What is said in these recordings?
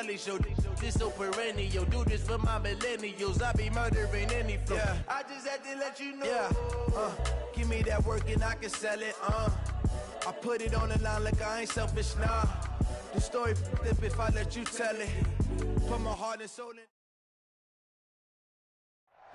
really show this so perennial. Do this for my millennials. I be murdering any flow. Yeah. I just had to let you know. Yeah. Give me that work and I can sell it. I put it on the line like I ain't selfish, nah. The story flip if I let you tell it. Put my heart and soul in.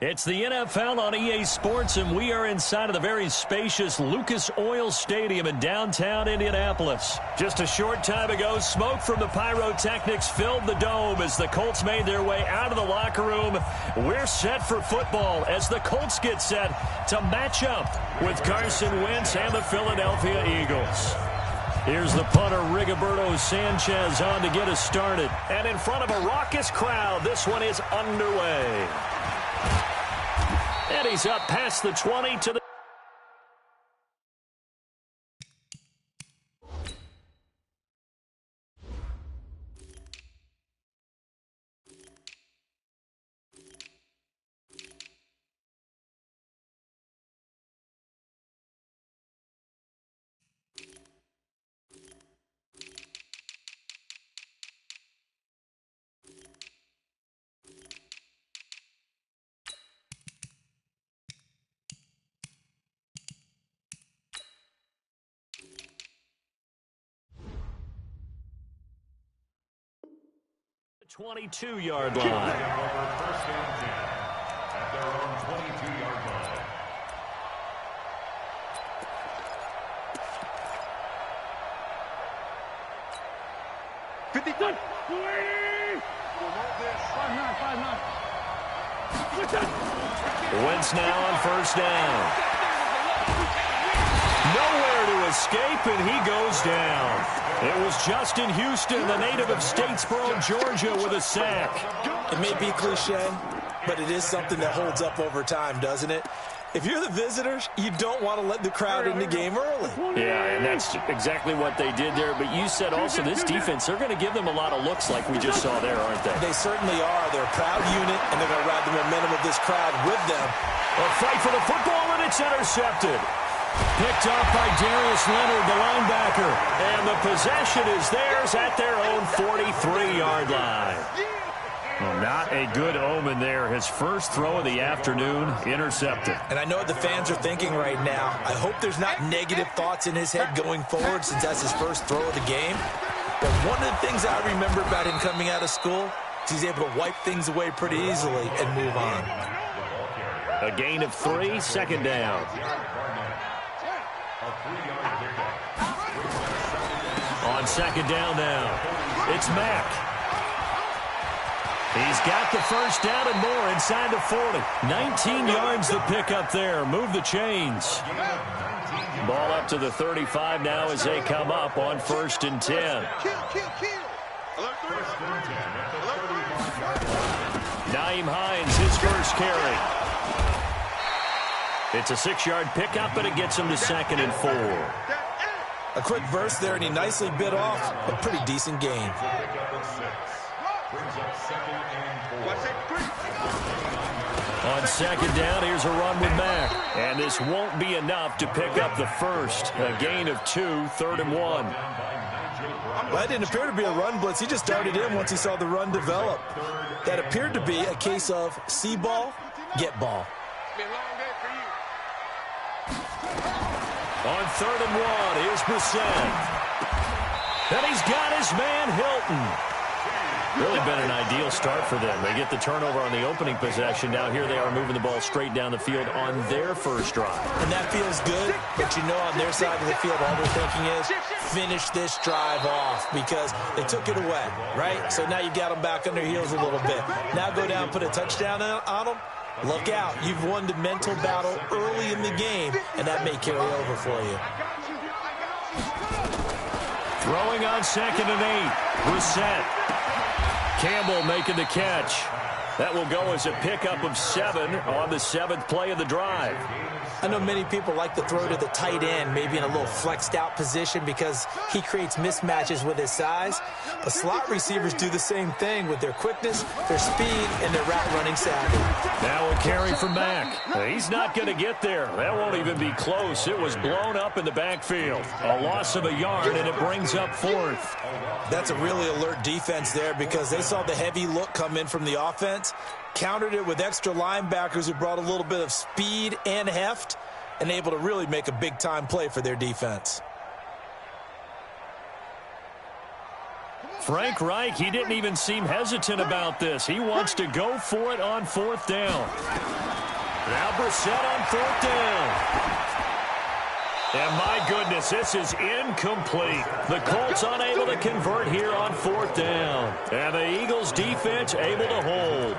It's the NFL on EA Sports, and we are inside of the very spacious Lucas Oil Stadium in downtown Indianapolis. Just a short time ago, smoke from the pyrotechnics filled the dome as the Colts made their way out of the locker room. We're set for football as the Colts get set to match up with Carson Wentz and the Philadelphia Eagles. Here's the punter, Rigoberto Sanchez, on to get us started. And in front of a raucous crowd, this one is underway. And he's up past the 20 to the... the 22-yard line. First and 10 at their own 22-yard line. Wentz now on first down. Nowhere to escape, and he goes down. It was Justin Houston, the native of Statesboro, Georgia, with a sack. It may be cliche, but it is something that holds up over time, doesn't it? If you're the visitors, you don't want to let the crowd in the game early. Yeah, and that's exactly what they did there. But you said also this defense, they're going to give them a lot of looks like we just saw there, aren't they? They certainly are. They're a proud unit, and they're going to ride the momentum of this crowd with them. A fight for the football, and it's intercepted. Picked off by Darius Leonard, the linebacker. And the possession is theirs at their own 43-yard line. Well, not a good omen there. His first throw of the afternoon, intercepted. And I know what the fans are thinking right now. I hope there's not negative thoughts in his head going forward since that's his first throw of the game. But one of the things I remember about him coming out of school is he's able to wipe things away pretty easily and move on. A gain of 3, second down. On second down now, it's Mack. He's got the first down and more inside the 40. 19 yards to pick up there. Move the chains. Ball up to the 35 now as they come up on first and 10. Nyheim Hines, his first carry. It's a 6-yard pickup, but it gets him to second and 4. A quick burst there, and he nicely bit off a pretty decent gain. On second down, here's a run with Mack. And this won't be enough to pick up the first. A gain of 2, 3rd and 1. Well, that didn't appear to be a run blitz. He just darted in once he saw the run develop. That appeared to be a case of see ball, get ball. On 3rd and 1, here's Brissett. And he's got his man Hilton. Really been an ideal start for them. They get the turnover on the opening possession. Now here they are moving the ball straight down the field on their first drive. And that feels good, but you know on their side of the field all they're thinking is finish this drive off because they took it away, right? So now you've got them back on their heels a little bit. Now go down, put a touchdown on them. Look out. You've won the mental battle early in the game, and that may carry over for you. Throwing on second and 8. Brissett. Campbell making the catch. That will go as a pickup of 7 on the 7th play of the drive. I know many people like to throw to the tight end, maybe in a little flexed out position because he creates mismatches with his size. But slot receivers do the same thing with their quickness, their speed, and their route running savvy. Now a carry from Mack. He's not going to get there. That won't even be close. It was blown up in the backfield. A loss of a yard, and it brings up 4th. That's a really alert defense there because they saw the heavy look come in from the offense, countered it with extra linebackers who brought a little bit of speed and heft, and able to really make a big-time play for their defense. Frank Reich, he didn't even seem hesitant about this. He wants to go for it on 4th down. Now Brissett on 4th down. And my goodness, this is incomplete. The Colts unable to convert here on 4th down. And the Eagles defense able to hold.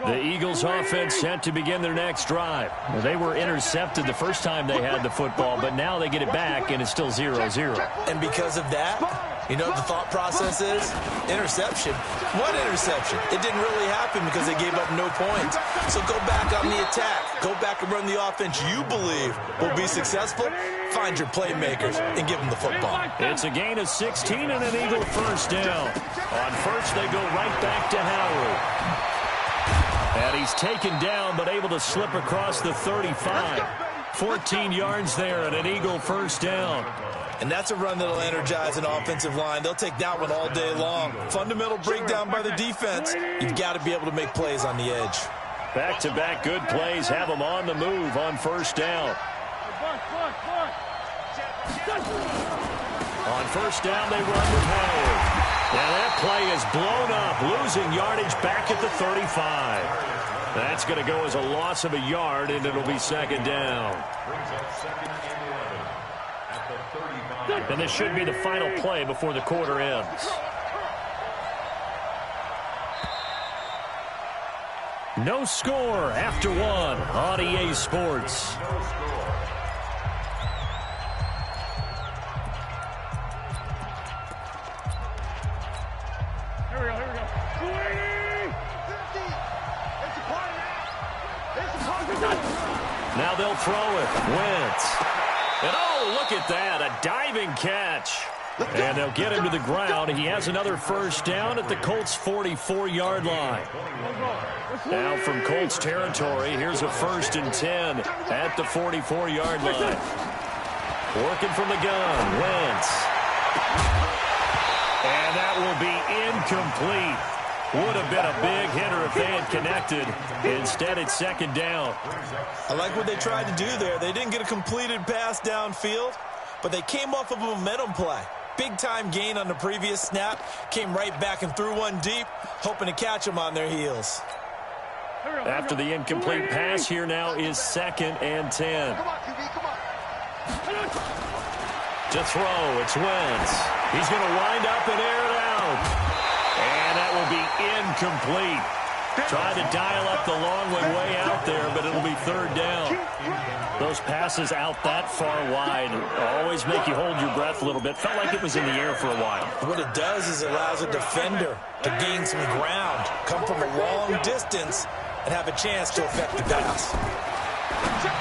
The Eagles offense set to begin their next drive. They were intercepted the first time they had the football, but now they get it back, and it's still 0-0. And because of that, you know what the thought process is? Interception. What interception? It didn't really happen because they gave up no points. So go back on the attack. Go back and run the offense you believe will be successful. Find your playmakers and give them the football. It's a gain of 16 and an Eagle first down. On first, they go right back to Howard. And he's taken down, but able to slip across the 35. 14 yards there and an Eagle first down. And that's a run that'll energize an offensive line. They'll take that one all day long. Fundamental breakdown by the defense. You've got to be able to make plays on the edge. Back-to-back good plays have them on the move on first down. On first down, they run with Howard. Now that play is blown up, losing yardage back at the 35. That's going to go as a loss of a yard, and it'll be 2nd down. And this should be the final play before the quarter ends. No score after 1 on EA Sports. Now they'll throw it. Wentz. And oh, look at that. A diving catch. And they'll get him to the ground. He has another first down at the Colts' 44-yard line. Now from Colts territory, here's a 1st and 10 at the 44-yard line. Working from the gun. Wentz. And that will be incomplete. Would have been a big hitter if they had connected. Instead, it's 2nd down. I like what they tried to do there. They didn't get a completed pass downfield, but they came off of a momentum play. Big-time gain on the previous snap. Came right back and threw one deep, hoping to catch them on their heels. After the incomplete pass, here now is 2nd and 10. To throw, it's Wentz. He's going to wind up and air it out. And that will be incomplete. Trying to dial up the long way out there, but it'll be 3rd down. Those passes out that far wide always make you hold your breath a little bit. Felt like it was in the air for a while. What it does is it allows a defender to gain some ground, come from a long distance, and have a chance to affect the pass.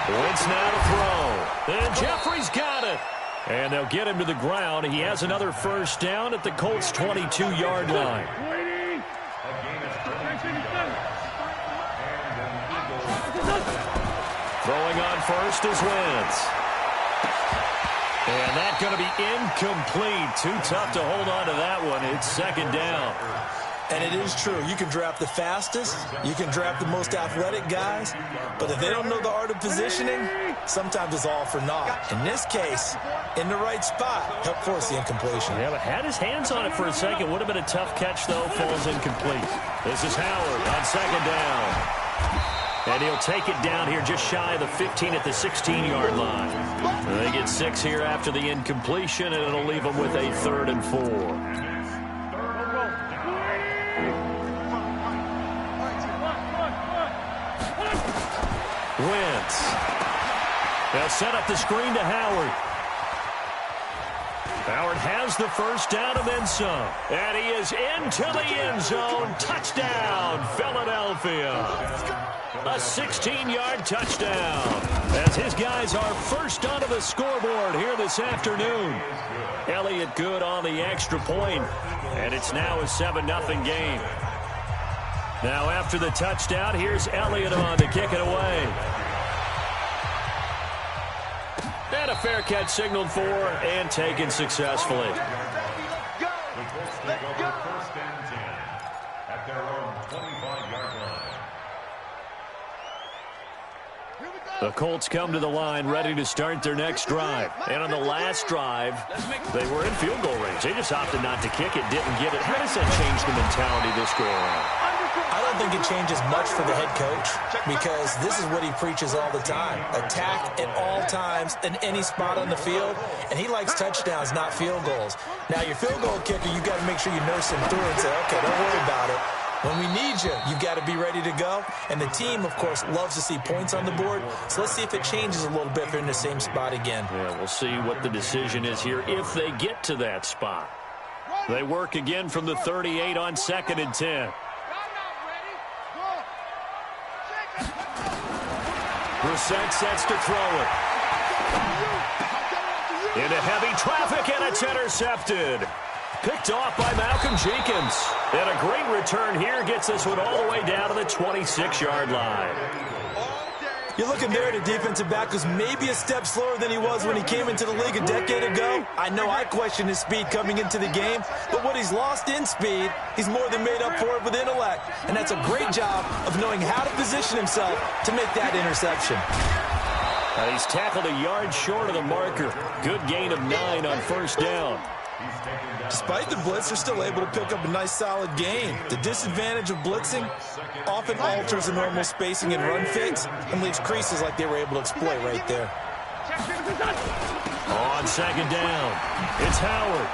Wentz now to throw. And Jeffrey's got it. And they'll get him to the ground. He has another first down at the Colts' 22-yard line. Throwing on first is Wentz. And that's going to be incomplete. Too tough to hold on to that one. It's 2nd down. And it is true. You can draft the fastest. You can draft the most athletic guys. But if they don't know the art of positioning, sometimes it's all for naught. In this case, in the right spot, help force the incompletion. Yeah, but had his hands on it for a second. Would have been a tough catch, though. Falls incomplete. This is Howard on 2nd down. And he'll take it down here just shy of the 15 at the 16-yard line. They get 6 here after the incompletion, and it'll leave them with a 3rd and 4. Wentz. They'll set up the screen to Howard. Howard has the first down and then some. And he is into the end zone. Touchdown, Philadelphia. A 16-yard touchdown. As his guys are first onto the scoreboard here this afternoon. Elliott good on the extra point. And it's now a 7-0 game. Now after the touchdown, here's Elliott on to kick it away. And And a fair catch signaled for and taken successfully. The Colts take over 1st and 10 at their own 25-yard line. The Colts come to the line ready to start their next drive. And on the last drive, they were in field goal range. They just opted not to kick it, didn't get it. How does that change the mentality this go around? I don't think it changes much for the head coach because this is what he preaches all the time. Attack at all times in any spot on the field, and he likes touchdowns, not field goals. Now, your field goal kicker, you've got to make sure you nurse him through and say, okay, don't worry about it. When we need you, you've got to be ready to go. And the team, of course, loves to see points on the board. So let's see if it changes a little bit if they're in the same spot again. Yeah, we'll see what the decision is here if they get to that spot. They work again from the 38 on 2nd and 10. Brissett sets to throw it. Into heavy traffic, and it's intercepted. Picked off by Malcolm Jenkins. And a great return here gets this one all the way down to the 26-yard line. You're looking there at a defensive back who's maybe a step slower than he was when he came into the league a decade ago. I know I questioned his speed coming into the game, but what he's lost in speed, he's more than made up for it with intellect. And that's a great job of knowing how to position himself to make that interception. He's tackled a yard short of the marker. Good gain of 9 on 1st down. Despite the blitz, they're still able to pick up a nice, solid gain. The disadvantage of blitzing often alters the normal spacing and run fits and leaves creases like they were able to exploit right there. On 2nd down, it's Howard.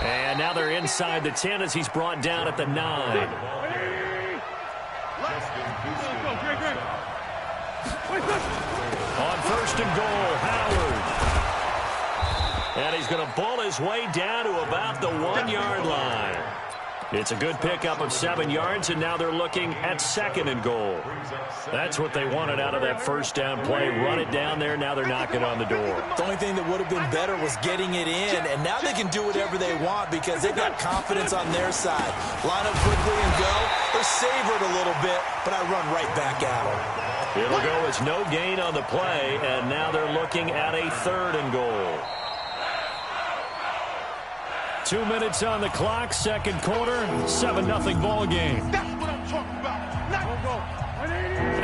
And now they're inside the 10 as he's brought down at the 9. On 1st and goal, Howard. And he's going to bull his way down to about the 1-yard line. It's a good pickup of 7 yards, and now they're looking at 2nd and goal. That's what they wanted out of that 1st down play. Run it down there. Now they're knocking on the door. The only thing that would have been better was getting it in, and now they can do whatever they want because they've got confidence on their side. Line up quickly and go. They're savored a little bit, but I run right back at them. It'll go as no gain on the play, and now they're looking at a 3rd and goal. 2 minutes on the clock, 2nd quarter, 7-0 ball game. That's what I'm talking about.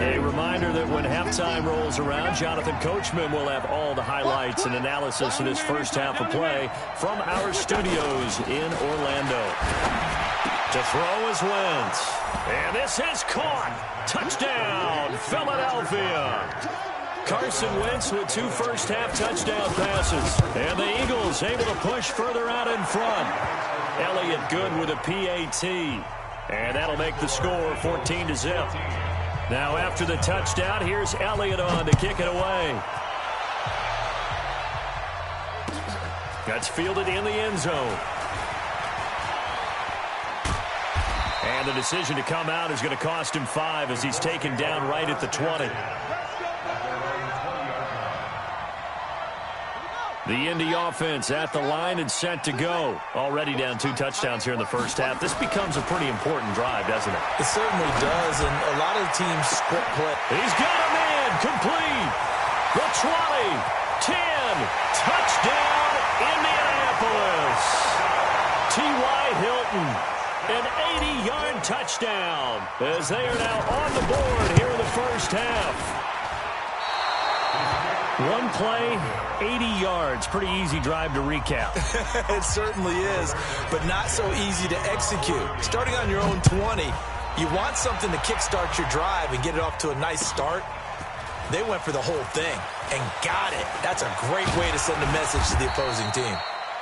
A reminder that when halftime rolls around, Jonathan Coachman will have all the highlights and analysis of this first half of play from our studios in Orlando. To throw is Wentz. And this is caught. Touchdown, Philadelphia. Carson Wentz with 2 first-half touchdown passes. And the Eagles able to push further out in front. Elliott good with a PAT. And that'll make the score 14-0. Now after the touchdown, here's Elliott on to kick it away. That's fielded in the end zone. And the decision to come out is going to cost him 5 as he's taken down right at the 20. The Indy offense at the line and set to go. Already down 2 touchdowns here in the first half. This becomes a pretty important drive, doesn't it? It certainly does, and a lot of the teams split play. He's got him in, complete. The 20, 10, touchdown, Indianapolis. T.Y. Hilton, an 80-yard touchdown as they are now on the board here in the first half. One play, 80 yards. Pretty easy drive to recap. It certainly is, but not so easy to execute. Starting on your own 20, you want something to kickstart your drive and get it off to a nice start. They went for the whole thing and got it. That's a great way to send a message to the opposing team.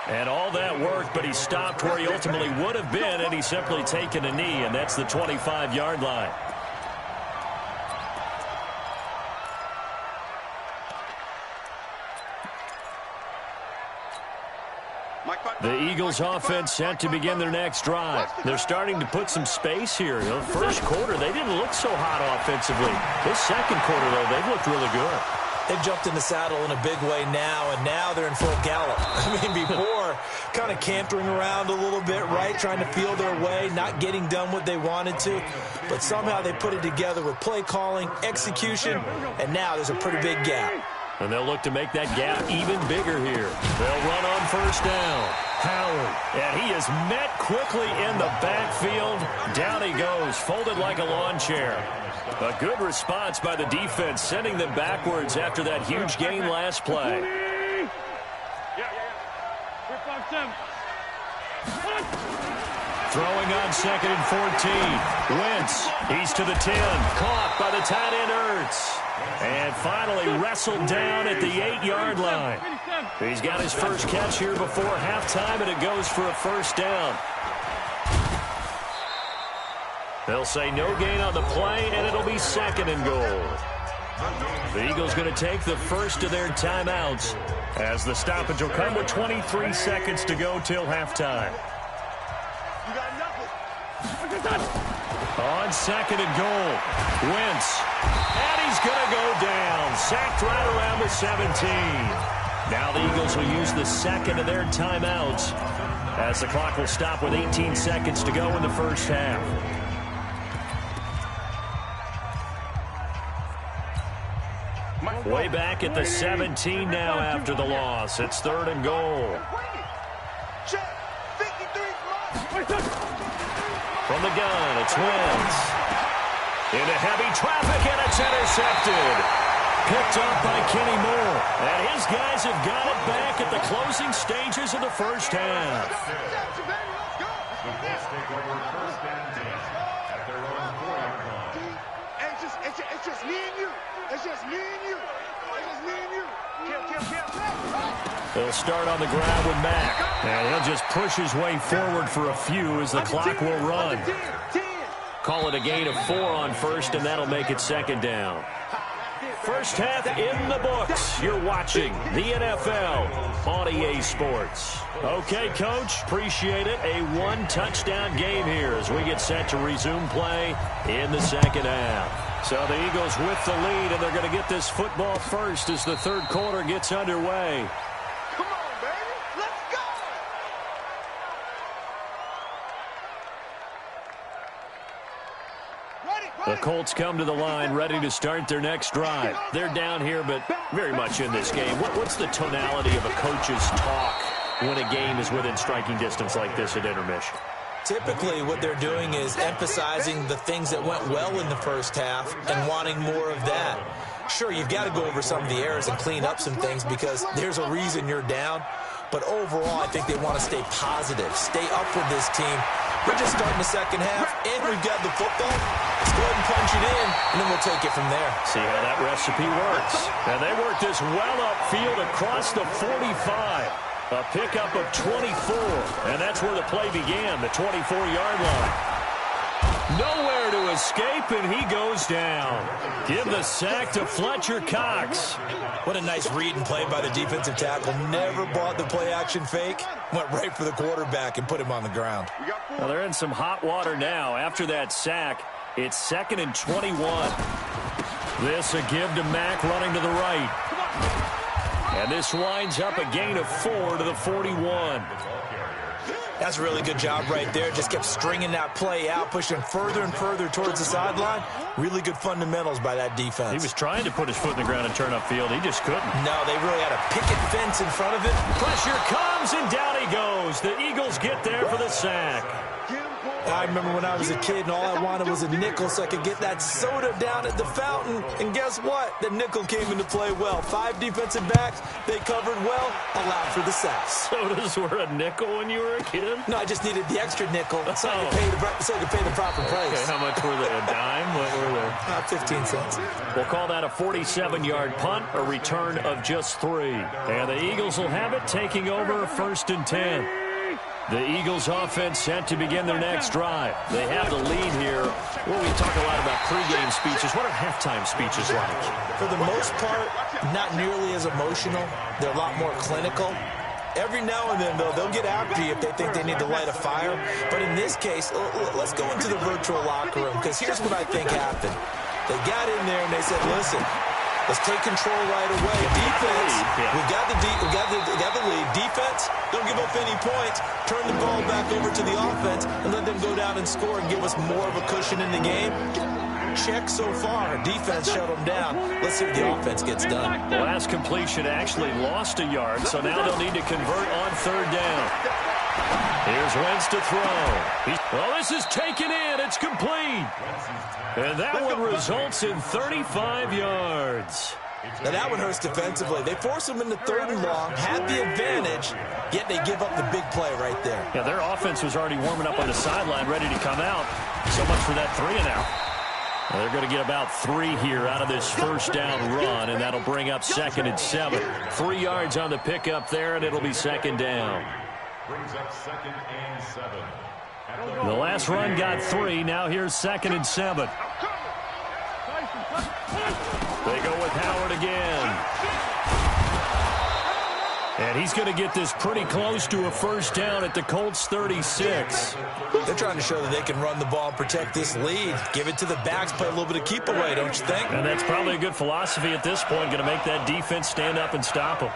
And all that worked, but he stopped where he ultimately would have been, and he's simply taken a knee, and that's the 25-yard line. The Eagles offense set to begin their next drive. They're starting to put some space here. The first quarter, they didn't look so hot offensively. This second quarter, though, they've looked really good. They've jumped in the saddle in a big way now, and now they're in full gallop. I mean, before, kind of cantering around a little bit, right, trying to feel their way, not getting done what they wanted to. But somehow they put it together with play calling, execution, and now there's a pretty big gap. And they'll look to make that gap even bigger here. They'll run on first down. Howard. And he is met quickly in the backfield. Down he goes, folded like a lawn chair. A good response by the defense, sending them backwards after that huge gain last play. Throwing on 2nd and 14. Wentz. He's to the 10. Caught by the tight end Ertz. And finally wrestled down at the 8-yard line. He's got his first catch here before halftime, and it goes for a first down. They'll say no gain on the play, and it'll be 2nd and goal. The Eagles going to take the first of their timeouts as the stoppage will come with 23 seconds to go till halftime. On 2nd and goal, Wentz. And he's going to go down. Sacked right around the 17. Now the Eagles will use the second of their timeouts as the clock will stop with 18 seconds to go in the first half. Way back at the 17 now after the loss. It's 3rd and goal. From the gun, it's Wentz. Into heavy traffic, and it's intercepted. Picked up by Kenny Moore. And his guys have got it back at the closing stages of the first half. The Colts take over 1st and 10 at their own 4-yard line. It's just me and you. It's just me and you. It's just me and you. They'll start on the ground with Mack. And he'll just push his way forward for a few as the clock will run. Call it a gain of 4 on first, and that'll make it 2nd down. First half in the books. You're watching the NFL on EA Sports. Okay, Coach, appreciate it. A 1-touchdown game here as we get set to resume play in the second half. So the Eagles with the lead, and they're going to get this football first as the third quarter gets underway. Come on, baby. Let's go. The Colts come to the line ready to start their next drive. They're down here, but very much in this game. What's the tonality of a coach's talk when a game is within striking distance like this at intermission? Typically, what they're doing is emphasizing the things that went well in the first half and wanting more of that. Sure, you've got to go over some of the errors and clean up some things because there's a reason you're down. But overall, I think they want to stay positive, stay up with this team. We're just starting the second half, and we've got the football. Let's go ahead and punch it in, and then we'll take it from there. See how that recipe works. And they work this well upfield across the 45. A pickup of 24, and that's where the play began, the 24-yard line. Nowhere to escape, and he goes down. Give the sack to Fletcher Cox. What a nice read and play by the defensive tackle. Never bought the play-action fake. Went right for the quarterback and put him on the ground. Well, they're in some hot water now. After that sack, it's 2nd and 21. This a give to Mack running to the right. And this winds up a gain of 4 to the 41. That's a really good job right there. Just kept stringing that play out, pushing further and further towards the sideline. Really good fundamentals by that defense. He was trying to put his foot in the ground and turn upfield. He just couldn't. No, they really had a picket fence in front of it. Pressure comes, and down he goes. The Eagles get there for the sack. I remember when I was a kid and all I wanted was a nickel so I could get that soda down at the fountain. And guess what? The nickel came into play well. 5 defensive backs. They covered well. Allowed for the sacks. Sodas were a nickel when you were a kid? No, I just needed the extra nickel so I could pay the proper price. Okay, how much were they? A dime? What were they? 15 cents. We'll call that a 47-yard punt, a return of just 3. And the Eagles will have it, taking over 1st and 10. The Eagles offense set to begin their next drive. They have the lead here. Well, we talk a lot about pregame speeches. What are halftime speeches like? For the most part, not nearly as emotional. They're a lot more clinical. Every now and then, though, they'll get after you if they think they need to light a fire. But in this case, let's go into the virtual locker room, because here's what I think happened. They got in there and they said, listen, let's take control right away. Defense, we got the lead. Defense, don't give up any points. Turn the ball back over to the offense and let them go down and score and give us more of a cushion in the game. check so far. Defense shut them down. Let's see what the offense gets done. The last completion actually lost a yard, so now they'll need to convert on third down. Here's Wentz to throw. Well, this is taken in. It's complete. And that one results in 35 yards. Now that one hurts defensively. They force them into third and long, had the advantage, yet they give up the big play right there. Yeah, their offense was already warming up on the sideline, ready to come out. So much for that 3 and out. Well, they're going to get about 3 here out of this first down run, and that'll bring up 2nd and 7. 3 yards on the pickup there, and it'll be 2nd down. Brings up 2nd and 7. The last run got 3. Now here's 2nd and 7. They go with Howard again. And he's going to get this pretty close to a first down at the Colts 36. They're trying to show that they can run the ball and protect this lead. Give it to the backs, play a little bit of keep away, don't you think? And that's probably a good philosophy at this point, going to make that defense stand up and stop them.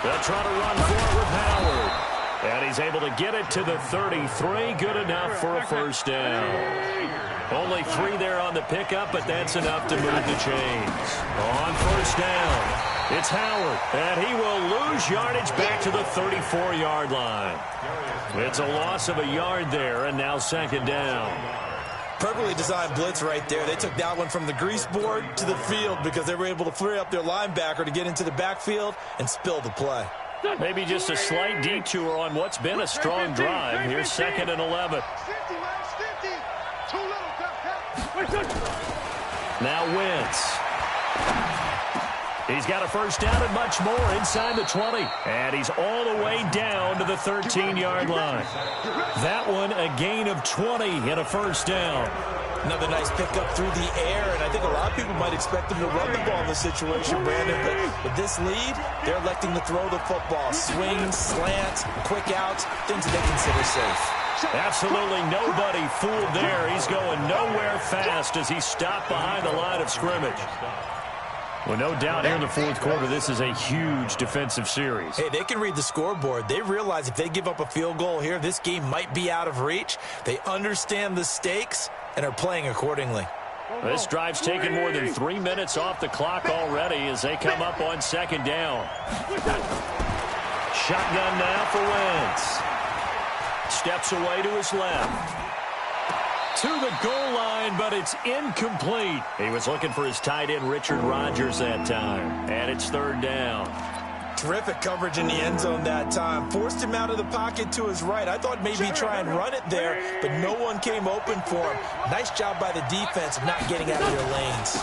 They'll try to run for it with Howard. And he's able to get it to the 33. Good enough for a first down. Only 3 there on the pickup, but that's enough to move the chains. On first down, it's Howard, and he will lose yardage back to the 34-yard line. It's a loss of a yard there, and now 2nd down. Perfectly designed blitz right there. They took that one from the grease board to the field because they were able to free up their linebacker to get into the backfield and spill the play. Maybe just a slight detour on what's been a strong drive. Here's 2nd and 11. Now Wentz. He's got a first down and much more inside the 20. And he's all the way down to the 13-yard line. That one a gain of 20 and a first down. Another nice pickup through the air, and I think a lot of people might expect them to run the ball in this situation, Brandon, but with this lead, they're electing to throw the football. Swings, slants, quick outs, things that they consider safe. Absolutely nobody fooled there. He's going nowhere fast as he stopped behind the line of scrimmage. Well, no doubt here in the fourth quarter, this is a huge defensive series. Hey, they can read the scoreboard. They realize if they give up a field goal here, this game might be out of reach. They understand the stakes and are playing accordingly. This drive's taken more than 3 minutes off the clock already as they come up on 2nd down. Shotgun now for Wentz. Steps away to his left. To the goal line, but it's incomplete. He was looking for his tight end, Richard Rodgers, that time. And it's 3rd down. Terrific coverage in the end zone that time. Forced him out of the pocket to his right. I thought maybe try and run it there, but no one came open for him. Nice job by the defense of not getting out of their lanes.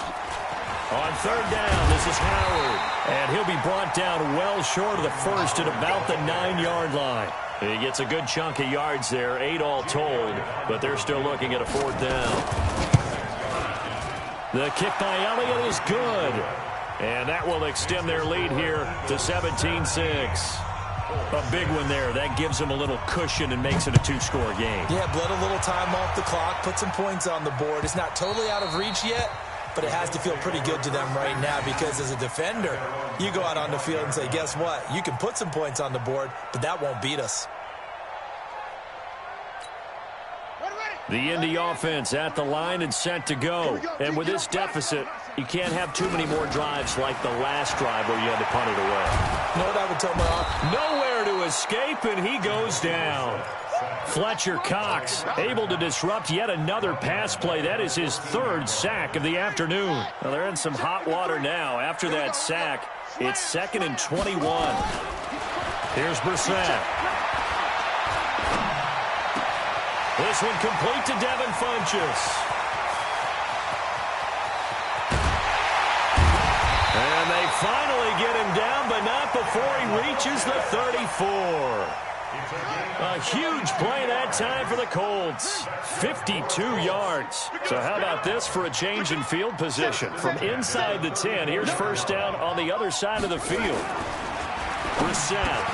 On 3rd down, this is Howard. And he'll be brought down well short of the first at about the 9-yard line. He gets a good chunk of yards there, 8 all told, but they're still looking at a 4th down. The kick by Elliott is good. And that will extend their lead here to 17-6. A big one there. That gives them a little cushion and makes it a 2-score game. Yeah, bled a little time off the clock, put some points on the board. It's not totally out of reach yet, but it has to feel pretty good to them right now because as a defender, you go out on the field and say, guess what? You can put some points on the board, but that won't beat us. The Indy offense at the line and set to go. And with this deficit, you can't have too many more drives like the last drive where you had to punt it away. You know what I would tell my offense? Nowhere to escape, and he goes down. Fletcher Cox able to disrupt yet another pass play. That is his 3rd sack of the afternoon. Well, they're in some hot water now. After that sack, it's 2nd and 21. Here's Brissett. This one complete to Devin Funchess. And they finally get him down, but not before he reaches the 34. A huge play that time for the Colts. 52 yards. So how about this for a change in field position? From inside the 10, here's first down on the other side of the field. Brissett.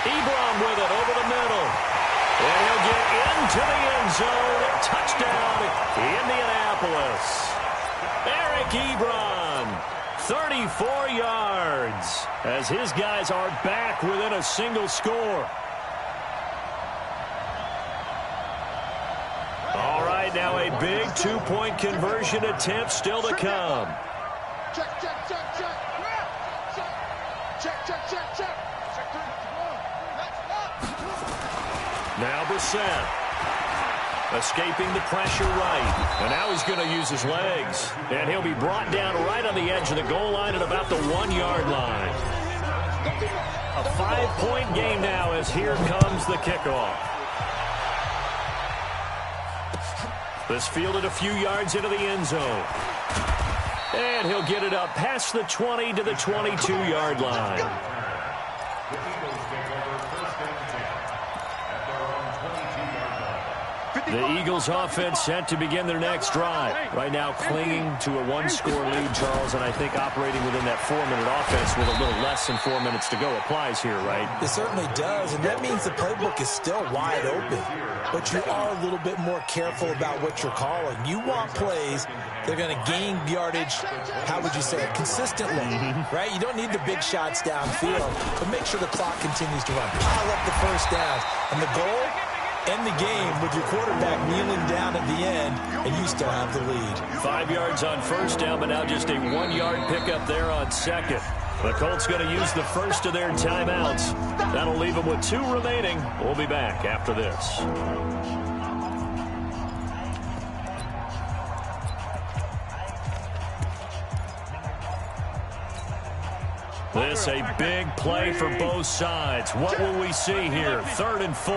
Ebron with it over the middle. And he'll get into the end zone. Touchdown, Indianapolis. Eric Ebron, 34 yards, as his guys are back within a single score. All right, right, now a big two-point conversion attempt still to come. Check, check, check, check. Check, check, check, check. Now Brissett. Escaping the pressure right. And now he's going to use his legs. And he'll be brought down right on the edge of the goal line at about the 1-yard line. A 5-point game now as here comes the kickoff. This fielded a few yards into the end zone. And he'll get it up past the 20 to the 22-yard line. The Eagles offense set to begin their next drive. Right now clinging to a one-score lead, Charles, and I think operating within that 4-minute offense with a little less than 4 minutes to go applies here, right? It certainly does, and that means the playbook is still wide open. But you are a little bit more careful about what you're calling. You want plays that are going to gain yardage, how would you say it, consistently, right? You don't need the big shots downfield, but make sure the clock continues to run. Pile up the first downs, and the goal, end the game with your quarterback kneeling down at the end, and you still have the lead. 5 yards on first down, but now just a 1-yard pickup there on second. The Colts going to use the first of their timeouts. That'll leave them with 2 remaining. We'll be back after this. This a big play for both sides. What will we see here? 3rd and 4.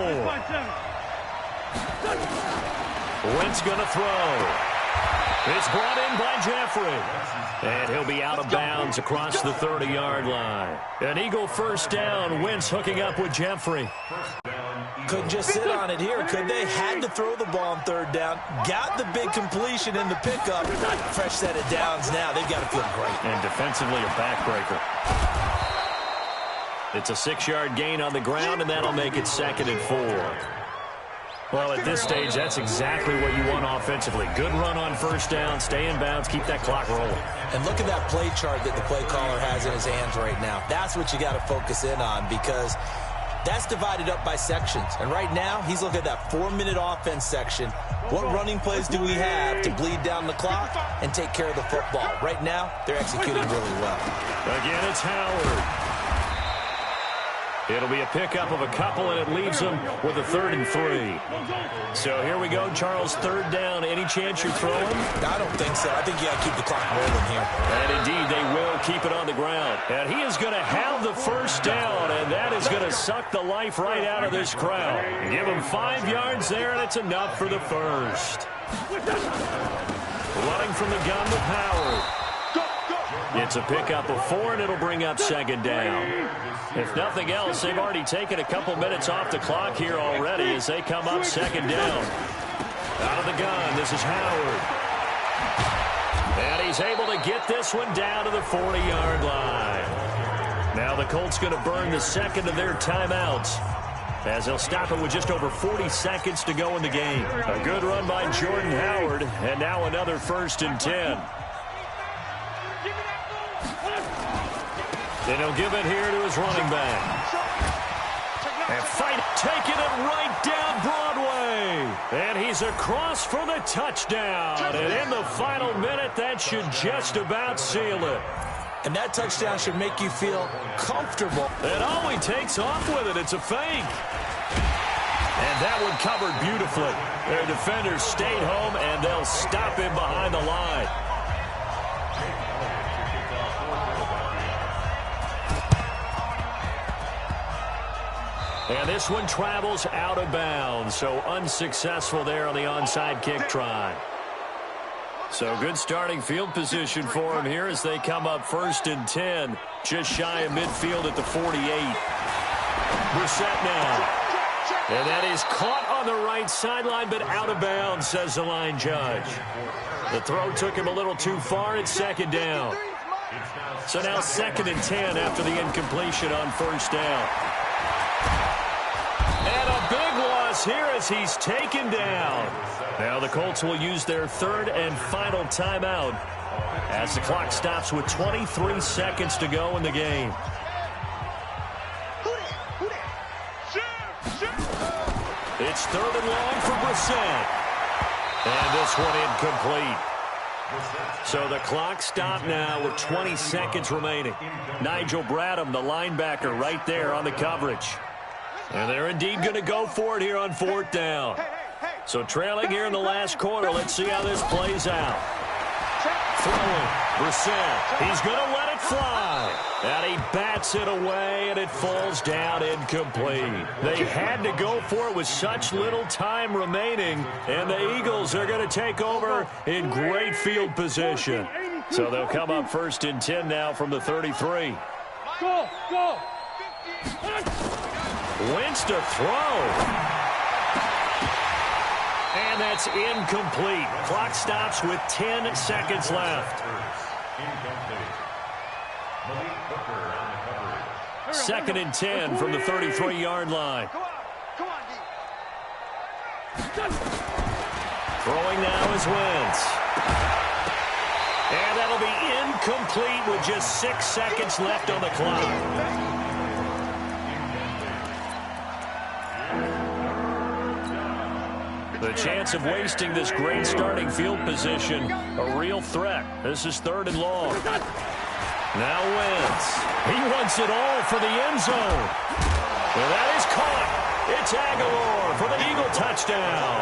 Wentz going to throw. It's brought in by Jeffrey. And he'll be out of bounds across the 30-yard line. An Eagle first down. Wentz hooking up with Jeffrey. Couldn't just sit on it here, could they? Had to throw the ball on 3rd down. Got the big completion in the pickup. Fresh set of downs now. They've got to feel great. And defensively a backbreaker. It's a 6-yard gain on the ground, and that'll make it 2nd and 4. Well, at this stage, that's exactly what you want offensively. Good run on first down, stay in bounds, keep that clock rolling. And look at that play chart that the play caller has in his hands right now. That's what you got to focus in on, because that's divided up by sections. And right now, he's looking at that 4-minute offense section. What running plays do we have to bleed down the clock and take care of the football? Right now, they're executing really well. Again, it's Howard. It'll be a pickup of a couple, and it leaves them with a 3rd and 3. So here we go, Charles, 3rd down. Any chance you're throwing? I don't think so. I think you got to keep the clock rolling here. And indeed, they will keep it on the ground. And he is going to have the first down, and that is going to suck the life right out of this crowd. Give him 5 yards there, and it's enough for the first. Running from the gun with Howard. It's a pickup of 4, and it'll bring up 2nd down. If nothing else, they've already taken a couple minutes off the clock here already as they come up 2nd down. Out of the gun, this is Howard. And he's able to get this one down to the 40-yard line. Now the Colts going to burn the 2nd of their timeouts, as they'll stop it with just over 40 seconds to go in the game. A good run by Jordan Howard, and now another 1st and 10. And he'll give it here to his running back. And fight, taking it right down Broadway. And he's across for the touchdown. And in the final minute, that should just about seal it. And that touchdown should make you feel comfortable. And oh, he takes off with it. It's a fake. And that one covered beautifully. Their defenders stayed home, and they'll stop him behind the line. And this one travels out of bounds, so unsuccessful there on the onside kick try. So good starting field position for him here as they come up 1st and 10, just shy of midfield at the 48. Brissett now. And that is caught on the right sideline, but out of bounds, says the line judge. The throw took him a little too far. It's 2nd down. So now 2nd and 10 after the incompletion on first down. And a big loss here as he's taken down. Now the Colts will use their 3rd and final timeout as the clock stops with 23 seconds to go in the game. It's 3rd and long for Brissett. And this one incomplete. So the clock stopped now with 20 seconds remaining. Nigel Bradham, the linebacker, right there on the coverage. And they're indeed going to go for it here on 4th down. So trailing here in the last quarter. Let's see how this plays out. Throwing. Brissett. He's going to let it fly. And he bats it away, and it falls down incomplete. They had to go for it with such little time remaining, and the Eagles are going to take over in great field position. So they'll come up 1st and 10 now from the 33. Go, go. Wentz to throw. And that's incomplete. Clock stops with 10 seconds left. 2nd and 10 from the 33-yard line. Throwing now is Wentz. And that'll be incomplete with just 6 seconds left on the clock. The chance of wasting this great starting field position, a real threat. This is 3rd and long. Now Wentz. He wants it all for the end zone. And that is caught. It's Aguilar for the Eagle touchdown.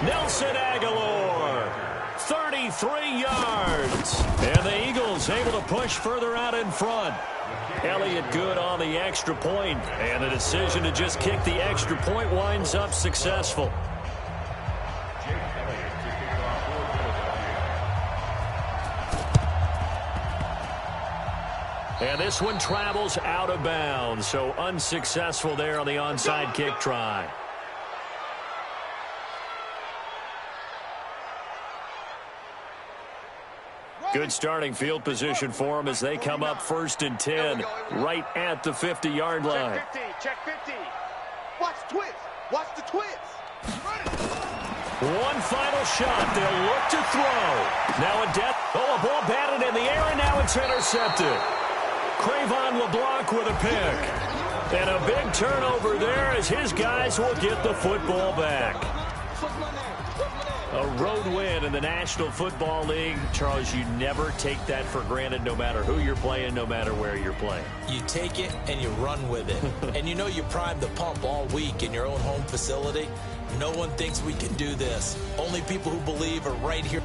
Nelson Aguilar, 33 yards. And the Eagles able to push further out in front. Elliott good on the extra point, and the decision to just kick the extra point winds up successful. And this one travels out of bounds, so unsuccessful there on the onside kick try. Good starting field position for them as they come up 1st and 10 right at the 50-yard line. Check 50. Watch the twist. Watch the twist. One final shot. They'll look to throw. Now a ball batted in the air, and now it's intercepted. Cravon LeBlanc with a pick. And a big turnover there as his guys will get the football back. A road win in the National Football League. Charles, you never take that for granted no matter who you're playing, no matter where you're playing. You take it and you run with it. And you know you primed the pump all week in your own home facility. No one thinks we can do this. Only people who believe are right here.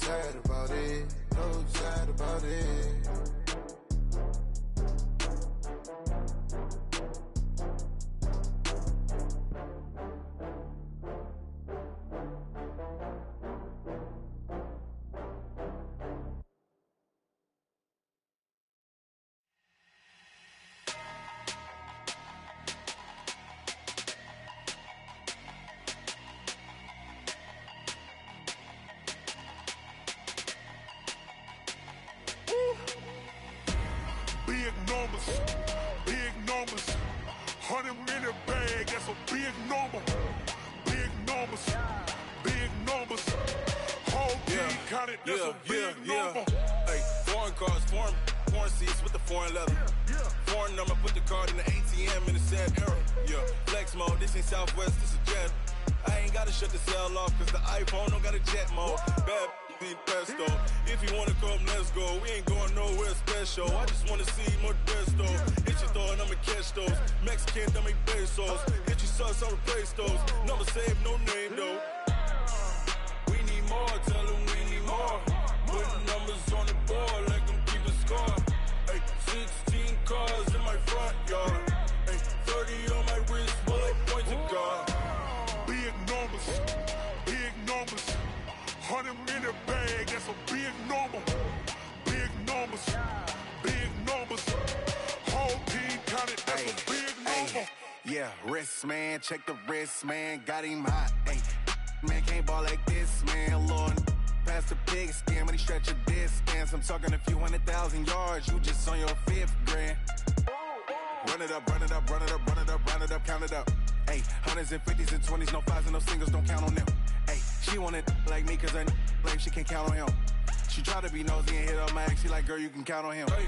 sad about it, so sad about it. Big numbers, 100-minute bag, that's a big number. Big numbers, whole team counted, that's a big number. Hey, foreign cars, foreign seats with the foreign leather. Foreign number, put the card in the ATM in the sad era. Yeah, flex mode, this ain't Southwest, this is Jet. I ain't gotta shut the cell off, cause the iPhone don't got a jet mode. Bad pesto. If you wanna come, let's go. We ain't going nowhere special. I just wanna see more desto. Hit your throw and I'ma catch those. Mexican, don't make pesos. Hit your sauce, I'll replace those. Number save, no name though. We need more, tell them we need more. Putting numbers on the board, like them keep a score. Hey, 16 cars in my front yard. Hey, 30 on my wrist, bullet points of God. Big numbers, 100-minute bag, that's a big number. Big numbers, whole team counted, that's a big number. Yeah, wrist man, check the wrist man, got him hot. Ay, man can't ball like this, man. Lord, past the pig skin when he stretch a distance. I'm talking a few 100,000 yards, you just on your 5th grand. Run it up, count it up. Ay, hundreds and 50s and 20s, no 5s and no singles, don't count on them. Ay, she want it like me cause her lame, she can't count on him. She try to be nosy and hit up my ex, she like, girl, you can count on him. Hey,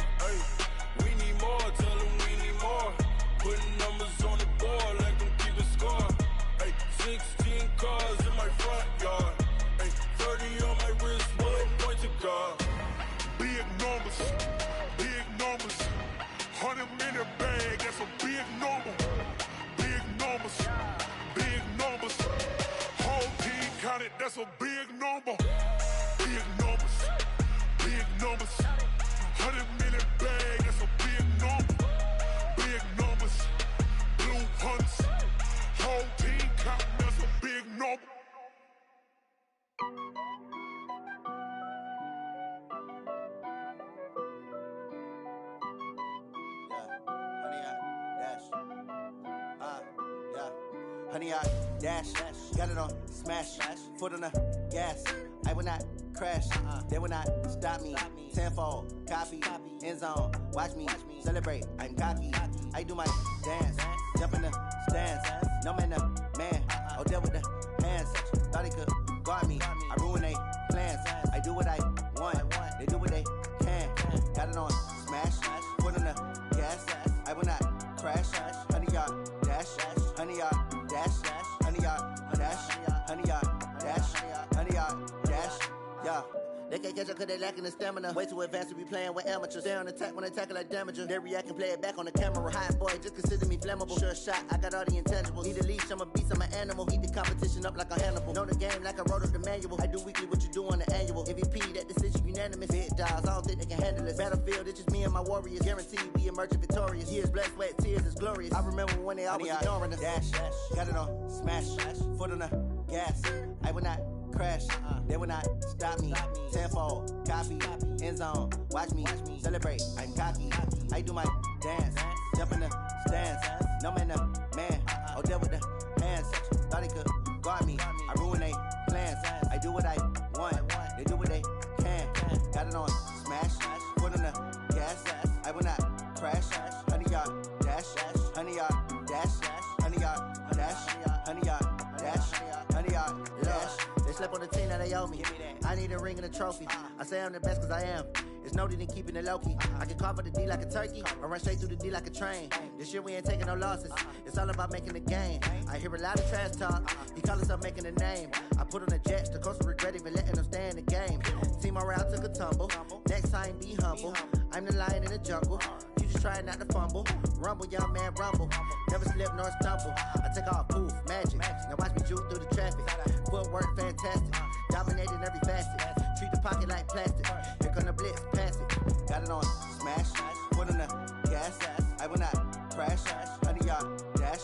we need more, tell them we need more. Putting numbers on the board, like them keep a score. Hey, 16 cars in my front yard. Hey, 30 on my wrist, bullet points of God. Big numbers, 100-minute bag, that's a big number. Big numbers, whole team counted, that's a big number. Big numbers, 100-minute bag, that's a big number. Big numbers, blue hunts, whole team counting, that's a big number. Honey, I dash, got it on smash, foot on the gas. I will not crash, they will not stop me. Tenfold, copy, end zone, watch me celebrate. I'm cocky, I do my dance, jump in the stands. No man, the man, oh, deal with the hands. Thought he could guard me, I ruin they plans. I do what I want, they do what they can. Got it on smash, foot on the gas. I will not crash, honey, y'all dash, honey, y'all dash, honey, y'all dash, honey, y'all dash, honey, y'all dash, yeah. They can't catch up cause they lacking the stamina. Way too advanced to be playing with amateurs. Stay on attack when they tackle like damager. They react and play it back on the camera. Hot boy, just consider me flammable. Sure shot, I got all the intangibles. Need a leash, I'm a beast, I'm an animal. Heat the competition up like a Hannibal. Know the game like I wrote up the manual. I do weekly what you do on the annual. MVP, that decision unanimous. Big dials, I don't think they can handle it. Battlefield, it's just me and my warriors. Guaranteed we emerging victorious. Years, blood, sweat, tears is glorious. I remember when they always ignoring us. Dash, got it on smash, foot on the gas. I will not crash, they will not stop me. Tenfold, copy, end zone, watch me celebrate. I'm cocky, I do my dance, jump in the stands. No man, the man, oh, deal with the hands. Thought he could guard me, I ruin they plans. I do what I want, they do what they can. Got it on smash, foot on the gas. I will not crash, honey, y'all dash, honey, y'all dash, honey, y'all dash, honey, y'all dash, honey, y'all dash. They slept on the team that they owe me. I need a ring and a trophy. I say I'm the best cause I am. It's no need in keeping it low-key. I can carve for the D like a turkey or run straight through the D like a train. This year we ain't taking no losses. It's all about making the game. I hear a lot of trash talk. He call himself making a name. I put on the Jets. The coach will regret even letting them stay in the game. Team morale took a tumble. Next time be humble. I'm the lion in the jungle. You just trying not to fumble. Rumble, young man, rumble. Never slip nor stumble. I take off, poof, magic. Now watch me juke through the traffic. Footwork fantastic. Dominating every facet. Treat the pocket like plastic. Here come the blitz, pass it. Got it on smash, foot on the gas. I will not crash. 100-yard dash,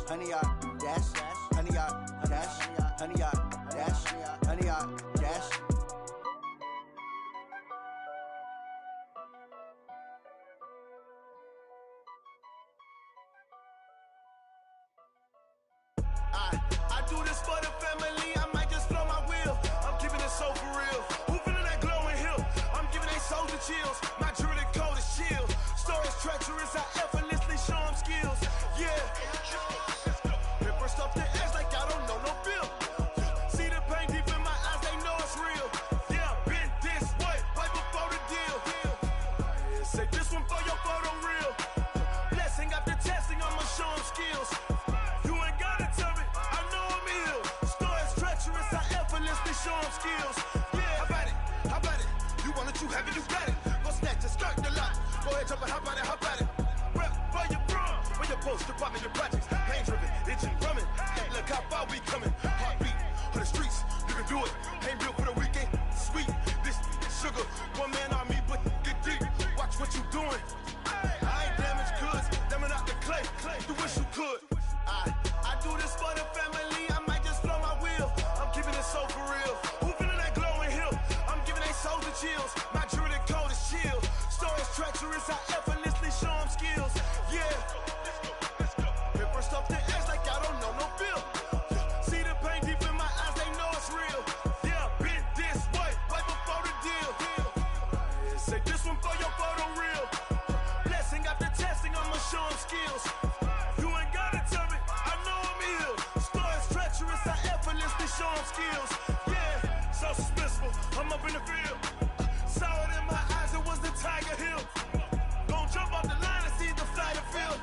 100-yard dash, 100-yard dash, 100-yard dash, 100-yard dash. I do this for the family, I might just blow my wheel. I'm keeping it so for real. Who feeling that glowing hill? I'm giving they soldier chills. My jewelry code is chill. Stories treacherous, I effortlessly show them skills. Yeah. Paper stuff the edge like I don't know no bill. See the pain deep in my eyes, they know it's real. Yeah, been this way, way before the deal. Say this one for your photo real. Blessing after testing, I'ma show them skills. Show them skills. Yeah, how about it? You want it, you have it, you got it. Go snatch it, skirt the lot. Go ahead, jump it, how about it? Rep for your bro, where your post, department, your projects. Pain driven, itching, drumming. Hey, look how far we coming. Heartbeat on the streets, you can do it. Ain't built for the weekend. Sweet, this sugar, one man army, but get deep. Watch what you doing. I ain't damaged goods, damn out the clay. You wish you could. I do this for the family. I might just blow my wheel. I'm keeping it so for real. Who feeling that glowing hill? I'm giving they soldier chills. My jewelry code is chill. Stories treacherous, I effortlessly show them skills. Yeah. Paper stuff the edge like I don't know no bill. See the pain deep in my eyes, they know it's real. Yeah, been this way, way before the deal. Say this one for your photo real. Blessing after testing, I'ma show them skills. You ain't gotta tell me, I know I'm ill. Stories treacherous, I effortlessly show them skills. Yeah, so suspenseful, I'm up in the field. Saw it in my eyes, it was the Tiger Hill. Gon' jump off the line and see the fly the field.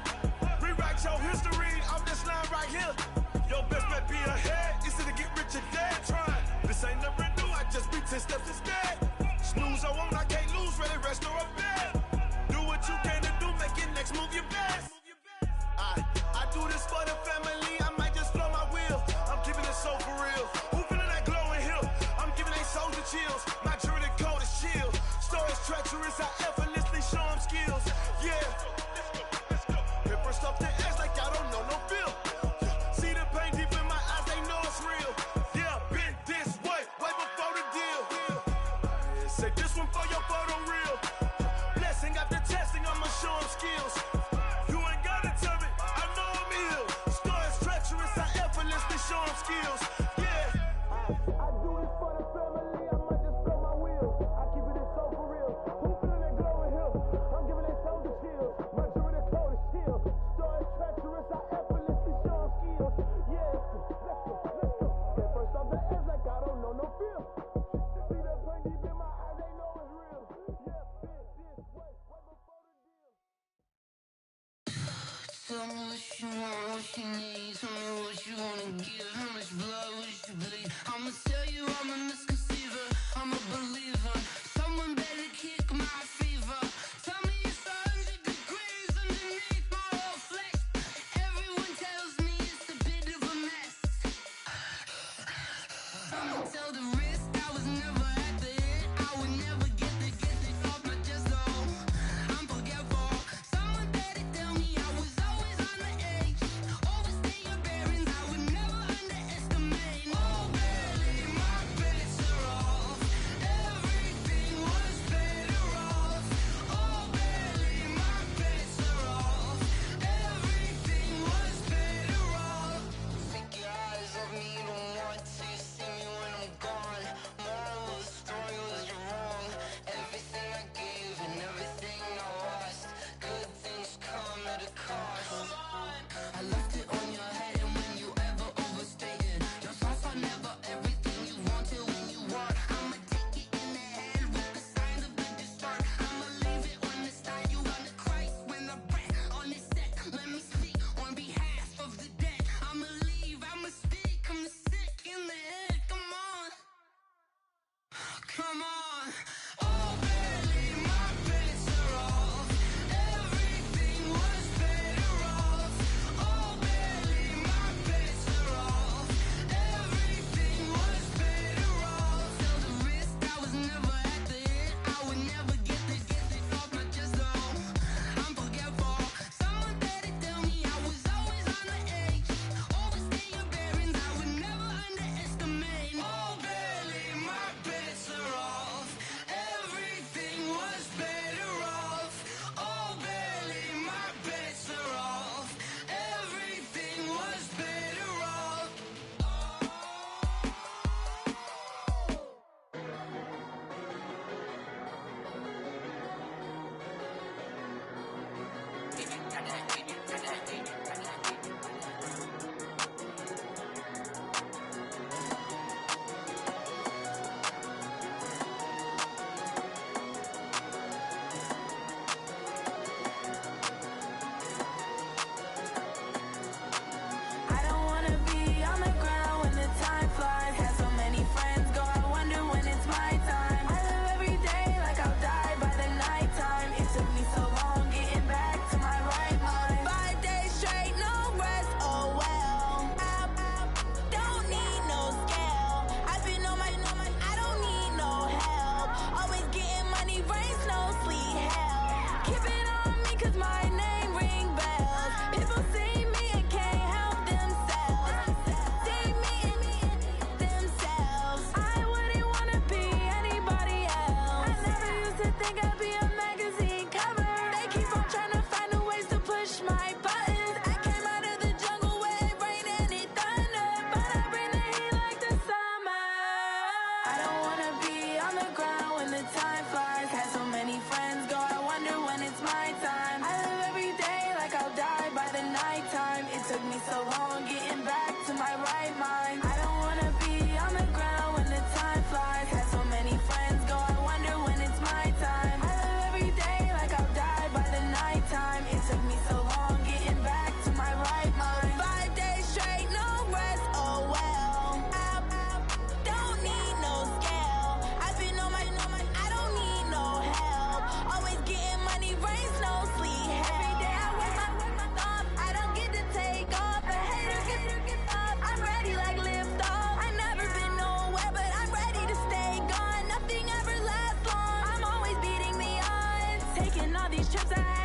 Rewrite your history off this line right here. Your best bet be ahead, easy to get rich or dead trying. This ain't never new, I just be 10 steps instead. Snooze I won't, I can't lose, ready, rest or a bed. Do what you can to do, make it next move your best. I do this for the family, I might just blow my wheel. I'm keeping it so for real. Who feeling that glowing hill? I'm giving they soldier chills. My jewelry code is chill. Stories treacherous, I effortlessly show them skills. Yeah. Paper stuff the edge like I don't know no bill. See the pain deep in my eyes, they know it's real. Yeah, been this way, way before the deal. Say this one for your photo real. Blessing after testing, I'ma show them skills. You ain't gotta tell me, I know I'm ill. Stories treacherous, I effortlessly show them skills. Yeah. I do this for the family, I might just blow my wheel. I keep it so for real. Who feeling that glowing hill? I'm giving they soldier chills. My jewelry code is chill. Stories treacherous, I effortlessly show them skills. Yeah. Let's go. That first off the edge like I don't know no feel. See that pain deep in my eyes, they know it's real. Yeah, been this way, way before the deal. Tell me what you want, what you need. Tell me what you wanna give. How much blood would you bleed? I'ma tell you I'm a misconceiver. I'm a believer. Someone better kick my fever. Tell me it's 100 degrees underneath my whole flesh. Everyone tells me it's a bit of a mess. I'ma tell the risk I was never at the end. I would never get it off my chest though. I'm forgetful. Someone better tell me I was always on the edge. Overstay your bearings, I would never underestimate. Oh, barely, my belly so trips I had.